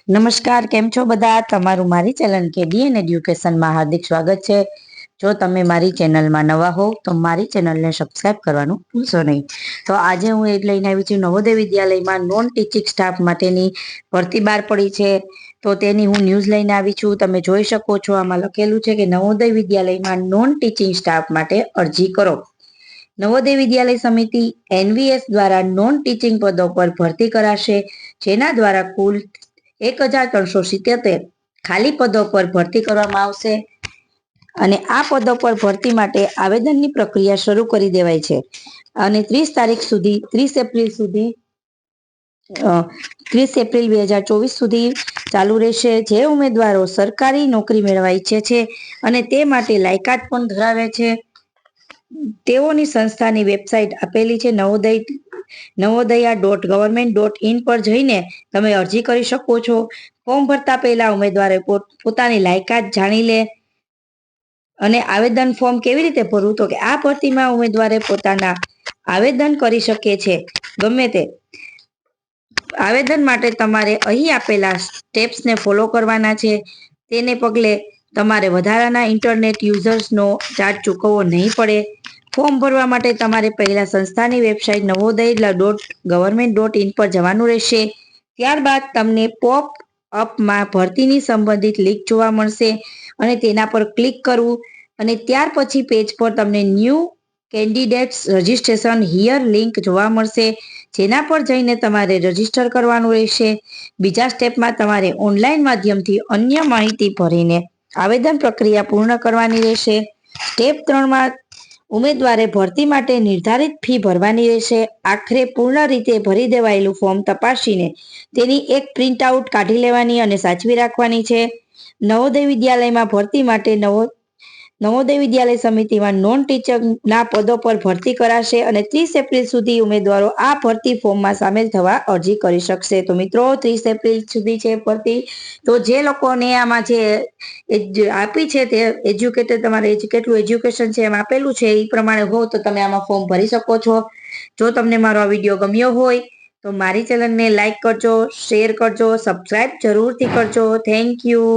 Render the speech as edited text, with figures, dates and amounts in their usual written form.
નમસ્કાર, કેમ છો બધા? તમારું મારી ચેનલ કેડીએન એડ્યુકેશનમાં હાર્દિક સ્વાગત છે. જો તમે મારી ચેનલમાં નવા હો તો મારી ચેનલને સબસ્ક્રાઇબ કરવાનું ભૂલશો નહીં. તો આજે હું એક લઈને આવી છું, નવોદય વિદ્યાલયમાં નોન ટીચિંગ સ્ટાફ માટેની ભરતી બહાર પડી છે. તો તેની હું ન્યૂઝ લઈને આવી છું. તમે જોઈ શકો છો, આમાં લખેલું છે કે નવોદય વિદ્યાલયમાં નોન ટીચિંગ સ્ટાફ માટે અરજી કરો. નવોદય વિદ્યાલય સમિતિ એનવીએસ દ્વારા નોન ટીચિંગ પદો પર ભરતી કરાશે, જેના દ્વારા કુલ 1377 ખાલી પદો પર ભરતી કરવામાં આવશે અને આ પદો પર ભરતી માટે આવેદનની પ્રક્રિયા શરૂ કરી દેવાય છે અને 30 એપ્રિલ 2024 સુધી ચાલુ રહેશે. જે ઉમેદવારો સરકારી નોકરી મેળવવા ઈચ્છે છે અને તે માટે લાયકાત પણ ધરાવે છે, તેઓની સંસ્થાની વેબસાઇટ આપેલી છે નવોદયા.government.in પર જઈને તમે અરજી કરી શકો છો. ફોર્મ ભરતા પહેલા ઉમેદવારે પોતાની લાયકાત જાણી લે અને આવેદન ફોર્મ કેવી રીતે ભરવું, તો કે આ ભરતીમાં ઉમેદવારે પોતાના આવેદન કરી શકે છે ગમે તે. આવેદન માટે તમારે અહીં આપેલા સ્ટેપ્સને ફોલો કરવાના છે. તેને પગલે તમારે વધારાના ઇન્ટરનેટ યુઝર્સનો ચાર્જ ચૂકવવો નહીં પડે. ફોર્મ ભરવા માટે તમારે પહેલા સંસ્થાની વેબસાઇટ નવોદય.government.in પર જવાનું રહેશે. ત્યારબાદ તમને પોપ અપમાં ભરતીની સંબંધિત લિંક જોવા મળશે અને તેના પર ક્લિક કરવું અને ત્યાર પછી પેજ પર તમને new candidates registration here link જોવા મળશે, જેના પર જઈને તમારે રજિસ્ટર કરવાનું રહેશે. બીજા સ્ટેપમાં તમારે ઓનલાઈન માધ્યમથી અન્ય માહિતી ભરીને આવેદન પ્રક્રિયા પૂર્ણ કરવાની રહેશે. સ્ટેપ 3માં ઉમેદવારે ભરતી માટે નિર્ધારિત ફી ભરવાની રહેશે. આખરે પૂર્ણ રીતે ભરી દેવાયેલું ફોર્મ તપાસીને તેની એક પ્રિન્ટ આઉટ કાઢી લેવાની અને સાચવી રાખવાની છે. નવોદય વિદ્યાલયમાં ભરતી માટે નવોદય વિદ્યાલય સમિતિમાં નોન ટીચરના પદો પર ભરતી કરાશે અને 30 એપ્રિલ સુધી ઉમેદવારો આ ભરતી ફોર્મમાં સામેલ થવા અરજી કરી શકશે. તો મિત્રો, 30 એપ્રિલ સુધી છે ભરતી. તો જે લોકોને આમાં જે આપી છે તે તમારે કેટલું એજ્યુકેશન છે એમ આપેલું છે, એ પ્રમાણે હો તો તમે આમાં ફોર્મ ભરી શકો છો. જો તમને મારો આ વિડીયો ગમ્યો હોય તો મારી ચેનલને લાઈક કરજો, શેર કરજો, સબસ્ક્રાઇબ જરૂરથી કરજો. Thank you.